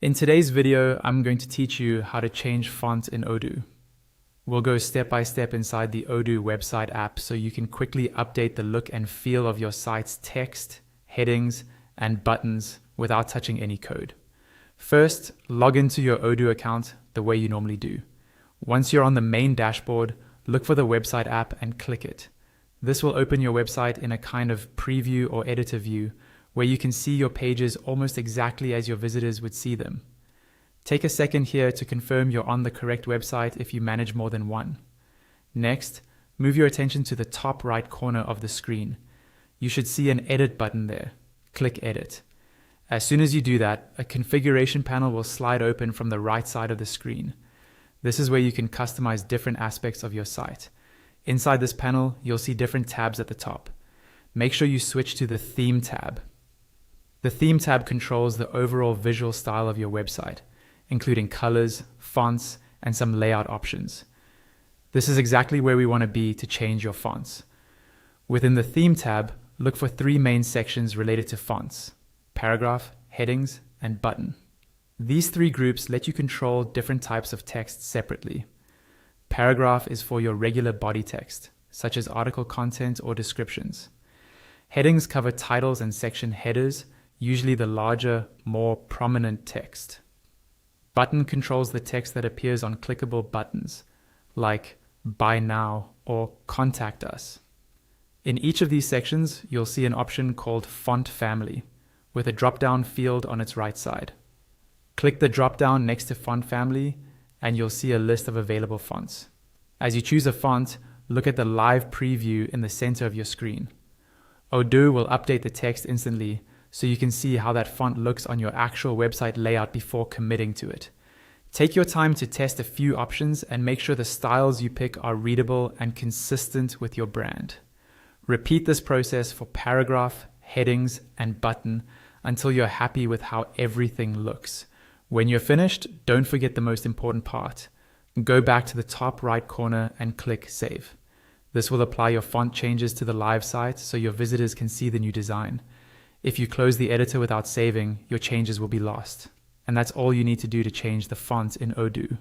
In today's video, I'm going to teach you how to change font in Odoo. We'll go step by step inside the Odoo website app so you can quickly update the look and feel of your site's text, headings, and buttons without touching any code. First, log into your Odoo account the way you normally do. Once you're on the main dashboard, look for the website app and click it. This will open your website in a kind of preview or editor view where you can see your pages almost exactly as your visitors would see them. Take a second here to confirm you're on the correct website if you manage more than one. Next, move your attention to the top right corner of the screen. You should see an edit button there. Click edit. As soon as you do that, a configuration panel will slide open from the right side of the screen. This is where you can customize different aspects of your site. Inside this panel, you'll see different tabs at the top. Make sure you switch to the Theme tab. The Theme tab controls the overall visual style of your website, including colors, fonts, and some layout options. This is exactly where we want to be to change your fonts. Within the Theme tab, look for three main sections related to fonts: paragraph, headings, and button. These three groups let you control different types of text separately. Paragraph is for your regular body text, such as article content or descriptions. Headings cover titles and section headers, usually the larger, more prominent text. Button controls the text that appears on clickable buttons, like Buy Now or Contact Us. In each of these sections, you'll see an option called Font Family, with a drop-down field on its right side. Click the drop-down next to Font Family, and you'll see a list of available fonts. As you choose a font, look at the live preview in the center of your screen. Odoo will update the text instantly, so you can see how that font looks on your actual website layout before committing to it. Take your time to test a few options and make sure the styles you pick are readable and consistent with your brand. Repeat this process for paragraph, headings, and button until you're happy with how everything looks. When you're finished, don't forget the most important part. Go back to the top right corner and click Save. This will apply your font changes to the live site so your visitors can see the new design. If you close the editor without saving, your changes will be lost. And that's all you need to do to change the font in Odoo.